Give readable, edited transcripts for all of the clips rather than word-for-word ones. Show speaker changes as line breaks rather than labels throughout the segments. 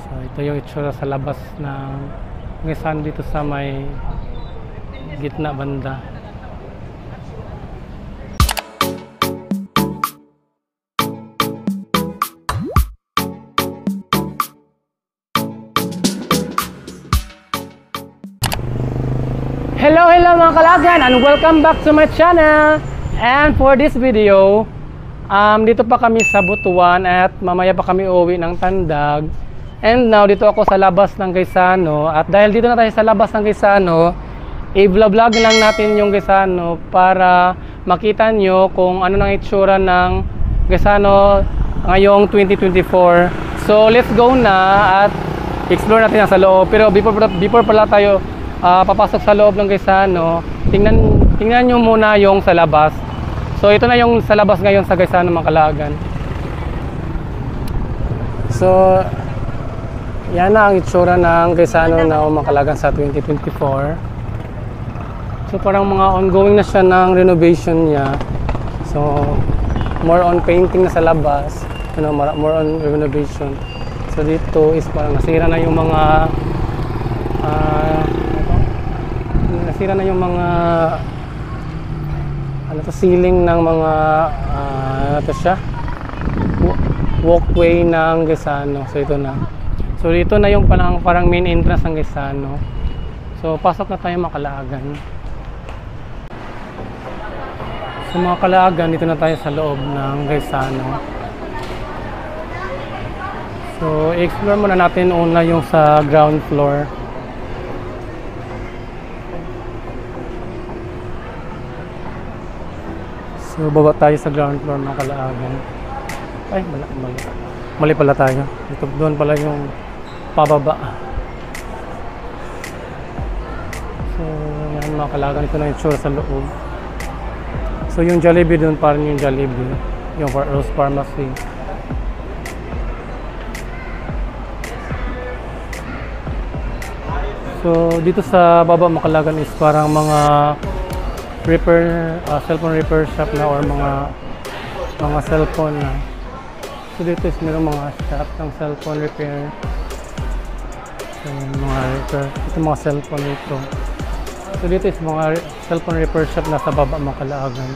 So ito yung itsura sa labas ng Quezon dito sa may gitna banda. Hello mga kalagan, and welcome back to my channel. And for this video, dito pa kami sa Butuan at mamaya pa kami uwi ng Tandag. And now dito ako sa labas ng Gaisano. At dahil dito na tayo sa labas ng Gaisano, i-vlog lang natin yung Gaisano para makita nyo kung ano nang itsura ng Gaisano ngayong 2024. So let's go na at explore natin sa loob. Pero before pala tayo papasok sa loob ng Gaisano, tingnan nyo muna yung sa labas. So ito na yung sa labas ngayon sa Gaisano mga kalagan. So yan na ang itsura ng Gaisano na mga kalagan sa 2024. So parang mga ongoing na siya ng renovation niya. So more on painting na sa labas, more on renovation. So dito is parang nasira na yung mga nasira na yung mga ceiling ng mga walkway ng Gaisano. So ito na. So dito na yung parang main entrance ng Gaisano. So pasok na tayo mga kalagan. So mga kalagan, dito na tayo sa loob ng Gaisano. So i-explore muna natin una yung sa ground floor. So baba tayo sa ground floor ng Kalaagan. Ay, mali pala tayo. Ito, doon pala yung pababa. So yan mga Kalaagan, ito na yung tsura sa loob. So yung Jollibee doon, parang yung Jollibee, yung Rose Pharmacy. So dito sa baba mga Kalaagan is parang mga cellphone repair shop na or mga cellphone na. So dito is mayroong mga shop ng cellphone repair. So mga repair, ito mga cellphone dito. So dito is mga cellphone repair shop na sa baba mga Kalaagan.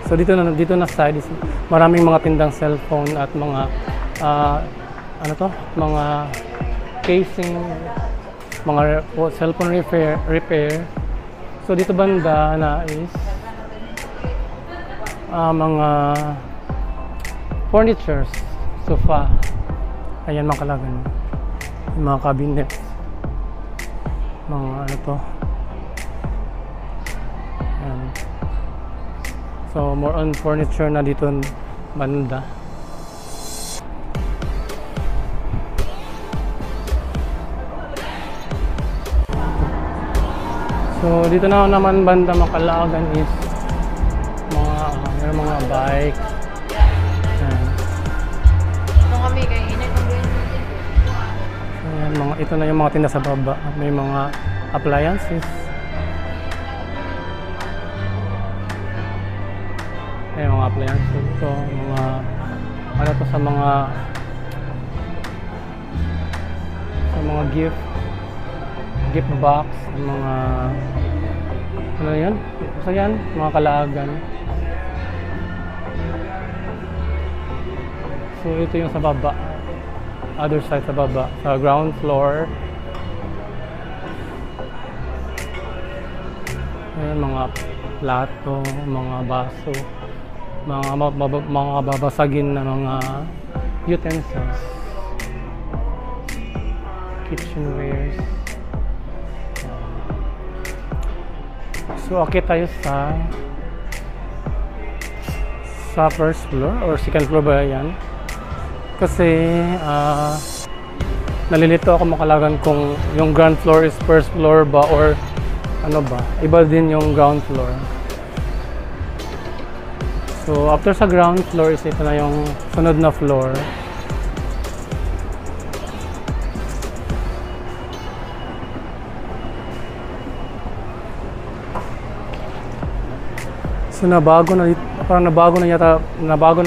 So dito na side is maraming mga tindang cellphone at mga mga casing, mga cellphone repair. So dito banda na is mga furnitures, sofa. Ayan mga Kalagan, mga cabinet, mga ayan. So more on furniture na dito banda. So dito na naman banda mga Kalaagan is mga bike. Ayan, ito na yung mga tinda sa baba. May mga appliances. Ayan mga appliances ito, mga sa mga gift box, mga yan? So yan, mga Kalaagan. So ito yung sa baba, other side sa baba, sa ground floor. Ayan, mga plato, mga baso, mga babasagin na mga utensils, kitchenwares. So okay tayo sa first floor or second floor ba yan? Kasi nalilito ako mga Kalaagan kung yung ground floor is first floor ba or ano ba, iba din yung ground floor. So after sa ground floor is ito na yung sunod na floor. So nabago na parang nabago na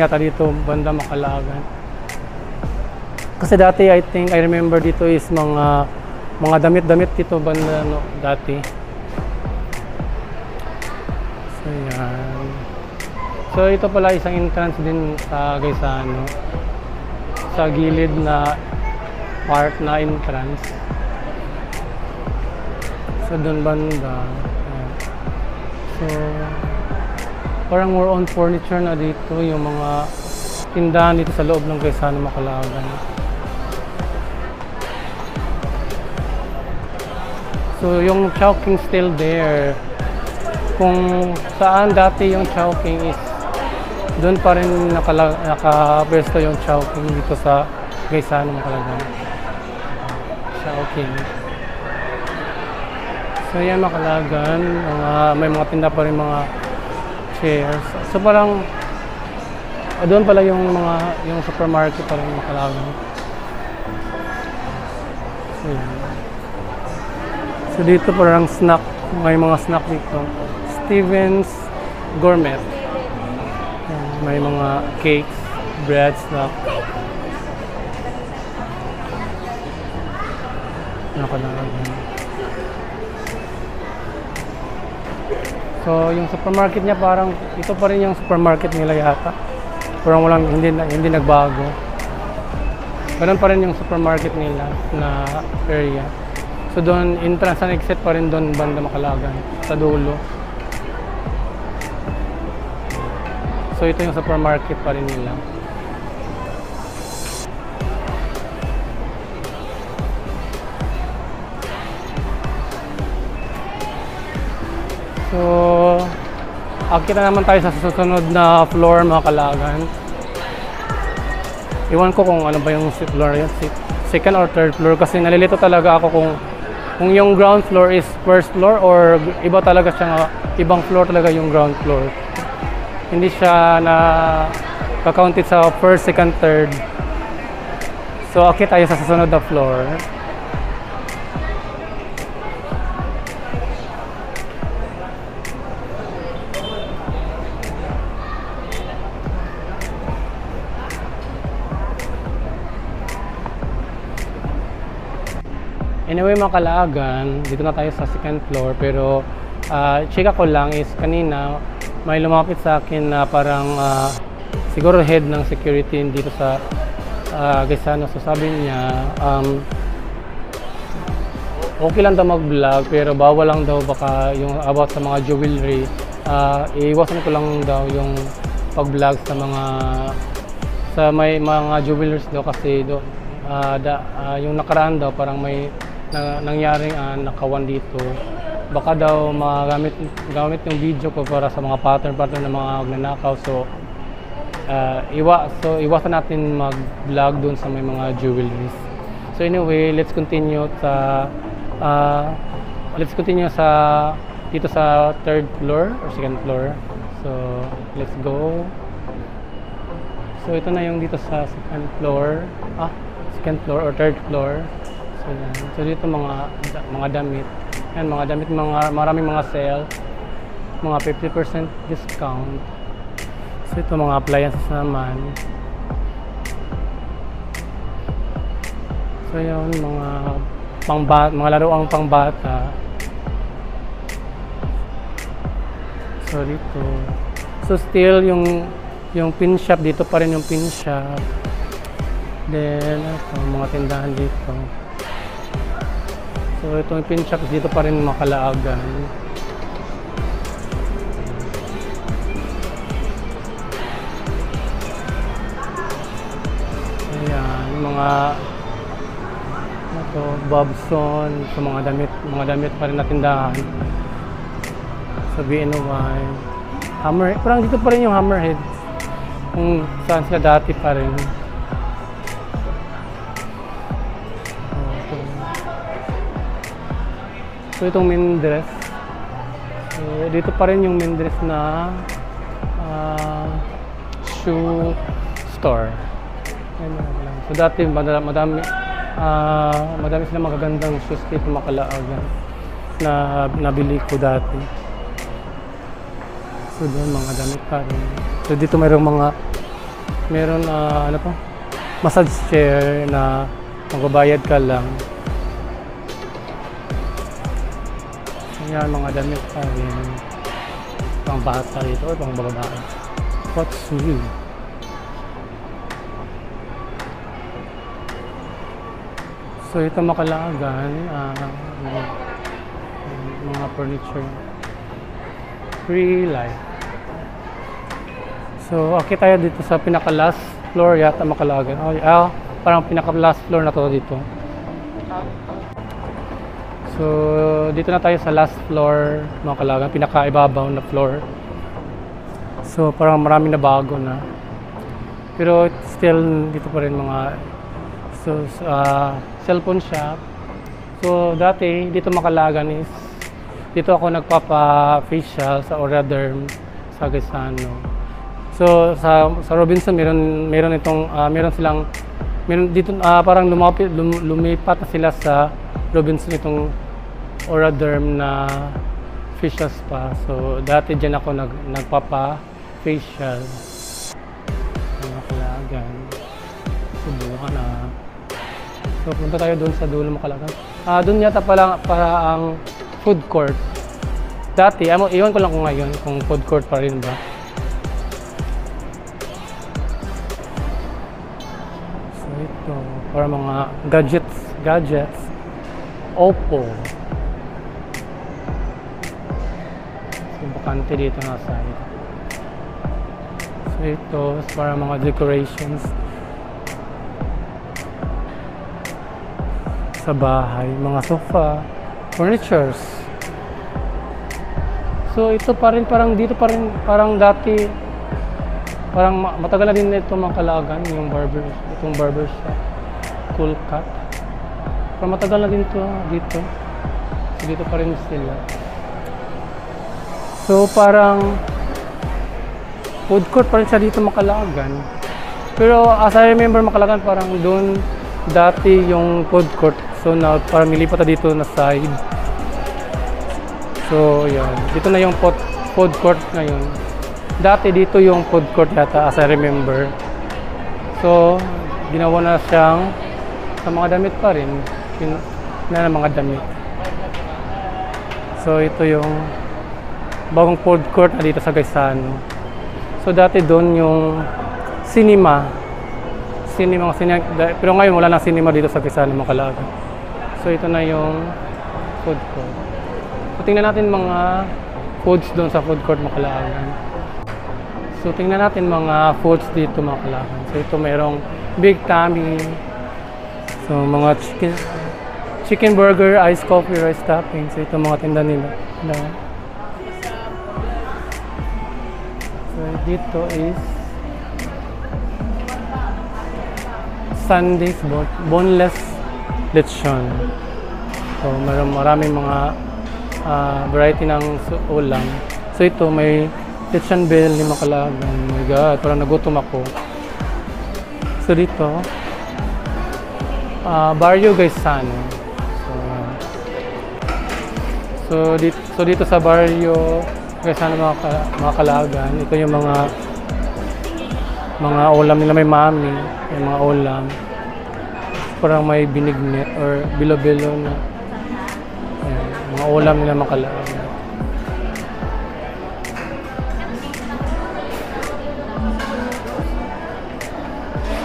yata dito banda Macalagan. Kasi dati I remember dito is mga damit-damit dito banda no, dati. So yan. So ito pala isang entrance din sa Gaisano. Sa gilid na part na entrance. So doon banda. Ayan. So parang more on furniture na dito yung mga tindahan dito sa loob ng Gaisano Macalagan. So yung Chowking still there. Kung saan dati yung Chowking is doon pa rin nakapwesto yung Chowking dito sa Gaisano Macalagan. Chowking. So yan Macalagan, may mga tinda pa rin mga chairs. So parang doon pala yung supermarket pa rin Macalagan. So yan. So dito parang snack, may mga snack dito. Stevens Gourmet. May mga cakes, bread, snack. Nakalagan. So yung supermarket niya parang ito pa rin yung supermarket nila yata. Parang walang hindi nagbago. Ganun pa rin yung supermarket nila na area. So doon, entrance and exit pa rin doon banda Macalagan, sa dulo. So ito yung supermarket pa rin nila. So, akit na naman tayo sa susunod na floor Macalagan. Iwan ko kung ano ba yung floor yun, second or third floor kasi nalilito talaga ako kung yung ground floor is first floor or iba talaga siya, ibang floor talaga yung ground floor. Hindi siya na kakounted sa first, second, third. So akit tayo sa susunod na floor. Anyway mga Kalaagan, dito na tayo sa second floor pero chika ko lang is kanina may lumapit sa akin na parang siguro head ng security dito sa Gaisano. So sabi niya okay lang daw mag-vlog pero bawal lang daw baka yung about sa mga jewelry. Iwasan ko lang daw yung pag-vlog sa may mga jewelers daw kasi yung nakaraan daw parang may nangyaring nakawan dito. Baka daw gamit yung video ko para sa mga pattern ng mga nagnanakaw. So iwasan natin mag-vlog dun sa may mga jewelries. So anyway, let's continue dito sa third floor or second floor. So let's go. So ito na yung dito sa second floor or third floor. So yan. So dito mga damit. Yan, maraming mga sale. Mga 50% discount. So ito mga appliances naman. So yun, mga laruang pangbata. So dito. So still yung pin shop dito pa rin yung pin shop. Then ito, mga tindahan dito. So itong pin shop dito pa rin Makalaagan. Ayan, mga Bobson, so mga damit pa rin na tindahan. So BNY, Hammerhead, parang dito pa rin yung Hammerhead. Kung saan sila dati pa rin. So itong Mindres. So dito pa rin yung Mindres na shoe store. So dati madami silang magagandang shoes dito Makalaagan na nabili ko dati. So doon mga damit pa rin. So dito meron ano pa? Massage chair na magbabayad ka lang. Ayan, mga damit pa rin. Pang bata ito o pang babae. What's new? So ito Makalagan, mga furniture. Free life. So okay tayo dito sa pinaka-last floor yata Makalagan. Parang pinaka-last floor na to dito. So dito na tayo sa last floor Makalagan, pinaka-ibabaw na floor. So parang marami na bago na. Pero still dito pa rin mga cellphone shop. So dati dito Makalagan is dito ako nagpapa-facial sa Oraderm sa Gaisano. So sa Robinson meron dito parang lumipat na sila sa Robinson itong Oraderm na facial spa. So dati diyan ako nagpapa-facial. Makalagan. Subukan na. So punta tayo doon sa dulo Makalagan. Doon yata para ang food court. Dati, iwan ko lang kung ngayon kung food court pa rin ba. So ito, para mga gadgets. Oppo. So bakante dito na side. So ito, para mga decorations sa bahay, mga sofa, furnitures. So ito pa rin parang dati parang matagal na din ito Makalagan yung barber shop, Cool Cut. Parang matagal na din to dito. So dito pa rin sila. So parang food court pa rin siya dito Makalagan. Pero as I remember Makalagan parang doon dati yung food court. So now parang nilipat na dito na side. So yan, dito na yung food court ngayon. Dati dito yung food court yata as I remember. So ginawa na siyang sa mga damit pa rin. Na mga damit. So ito yung bagong food court na dito sa Gaisano. So dati doon yung cinema, pero ngayon wala nang cinema dito sa Gaisano Makalagan. So ito na yung food court. So tingnan natin mga foods doon sa food court Makalagan. So tingnan natin mga foods dito Makalagan. So ito mayroong Big Tummy. So mga chicken burger, iced coffee, rice topping. So ito mga tinda nila. So dito is Sundays boneless lechon. So maraming mga variety ng ulam. So ito may lechon bell ni Makalagan. Oh my god, parang nagutom ako. So dito Barrio Gaisano. So dito sa Barrio Gaisano Makalagan, ito yung mga ulam nila, may mami, yung mga ulam. Parang may binignet or bilo-bilo na. Ayan, mga ulam nila Makalagan.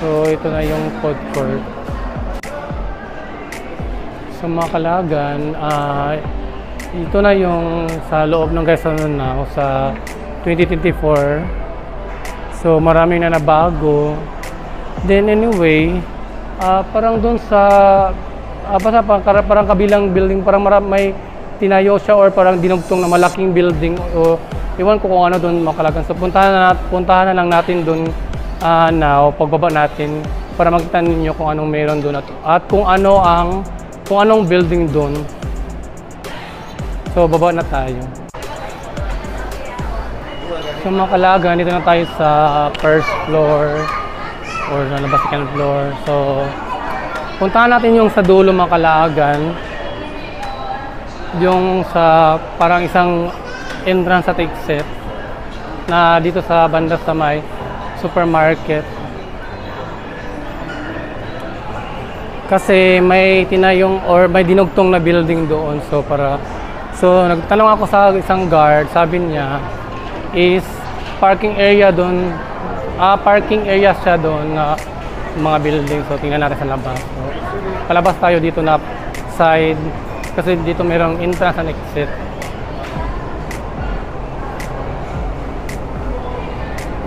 So ito na yung food court. So Makalagan, ito na yung sa loob ng Gaisano na sa 2024. So marami na nabago. Then anyway, parang doon sa basta parang kabilang building, parang may tinayo siya or parang dinugtong na malaking building o iwan ko kung ano doon Makalagan. So puntahan na lang natin doon now pagbaba natin para makita ninyo kung anong meron doon at kung anong building doon. So baba na tayo. So Makalagan, dito na tayo sa first floor or nalabas second floor. So puntahan natin yung sa dulo Makalagan, yung sa parang isang entrance at exit. na dito sa banda sa may supermarket. Kasi may tinayong or may dinugtong na building doon. So nagtanong ako sa isang guard, sabi niya is parking area doon. Parking area siya doon na mga building. So tingnan natin sa labas. So, palabas tayo dito na side kasi dito mayroong entrance and exit.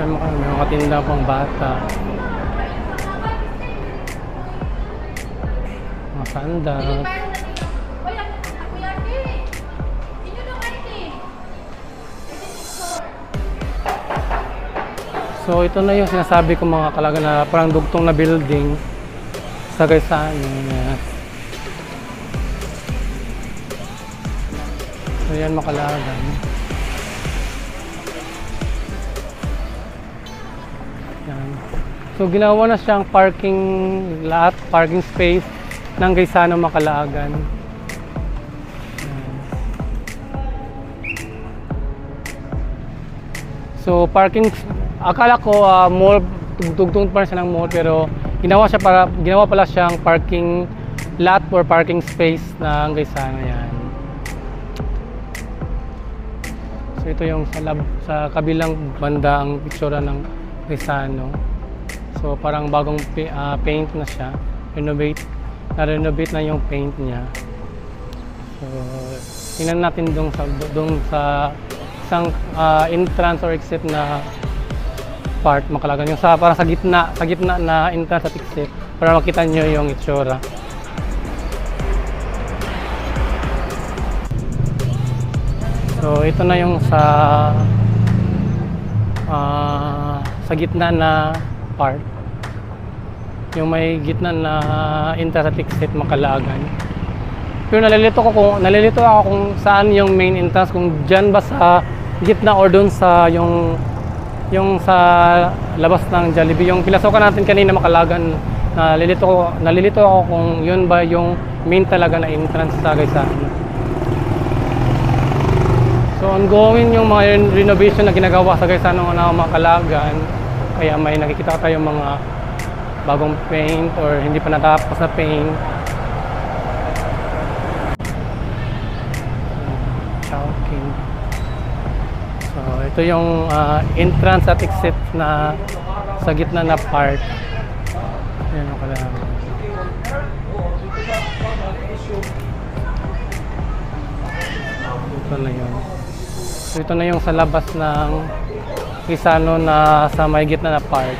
May mga tinda pang bata. Mga sandals. So ito na yung sinasabi ko mga kalaga na parang dugtong na building sa Gaisano. So yan mga kalaga. Yan. So ginawa na siyang parking lot, parking space ng Gaisano Macalagan. So parking, akala ko mall, tugtong pa rin siya ng mall, pero ginawa pala siyang parking lot or parking space ng Gaisano. Yan. So ito yung sa kabilang banda ang itsura ng Gaisano. So parang bagong paint na siya, na-renovate na yung paint niya. So tingnan natin doon sa isang entrance or exit na part Macalagan, yung parang sa gitna na entrance at exit para makita nyo yung itsura. So ito na yung sa gitna na part, yung may gitna na entrance at exit Macalagan. Pero nalilito ako kung saan yung main entrance, kung dyan ba sa gitna or doon sa yung sa labas ng Jollibee, yung pinasokan natin kanina Macalagan. Nalilito ako kung yun ba yung main talaga na entrance sa Gaisano. So ongoing yung mga renovation na ginagawa sa Gaisano na Macalagan, kaya may nakikita tayong mga bagong paint or hindi pa natapos na paint. So ito yung entrance at exit na sa gitna na part. Ayan ang kailangan. Ito na yun. So ito na yung sa labas ng Gaisano na sa may gitna na part.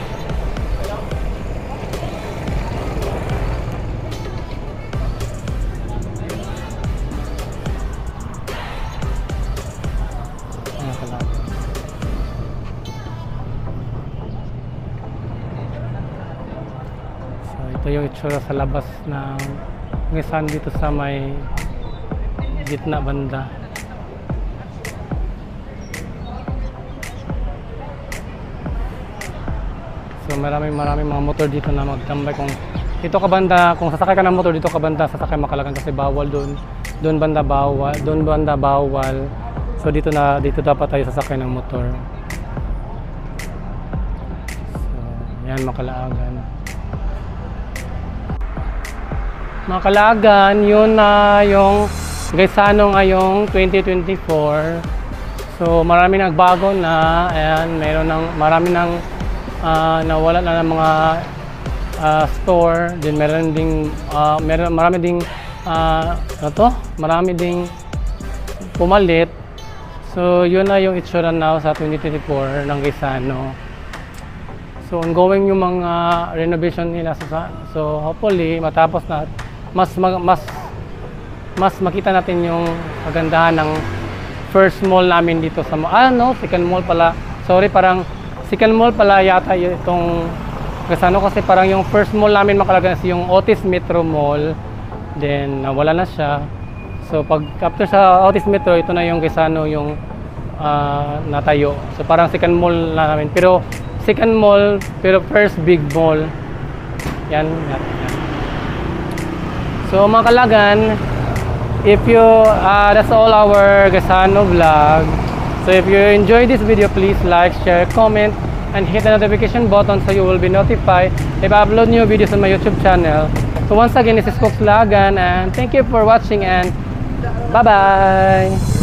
Ito yung itsura sa labas ng Gaisano dito sa may gitna banda. So maraming mga motor dito na magtambay. Kung dito ka banda, kung sasakay ka ng motor dito ka banda, sasakay Macalagan kasi bawal doon banda bawal. So dito dapat tayo sasakay ng motor. So yan Macalagan. Macalagan, yun na yung Gaisano ngayong 2024. So marami nagbago na, ayan, marami nang nawala na ng mga store, din marami ding pumalit. So yun na yung itsura now sa 2024 ng Gaisano. So ongoing yung mga renovation nila, so hopefully matapos na, mas makita natin yung kagandahan ng first mall namin dito sa second mall pala. Sorry, parang second mall pala yata itong Gaisano, kasi parang yung first mall namin Macalagan is yung Otis Metro Mall. Then nawala na siya. So after sa Otis Metro, ito na yung Gaisano yung natayo. So parang second mall na namin. Pero second mall, pero first big mall. Yan. So mga Kalagan, if you that's all our Gaisano vlog. So if you enjoy this video, please like, share, comment, and hit the notification button so you will be notified if I upload new videos on my YouTube channel. So once again, this is Coach Lagan, and thank you for watching, and bye-bye!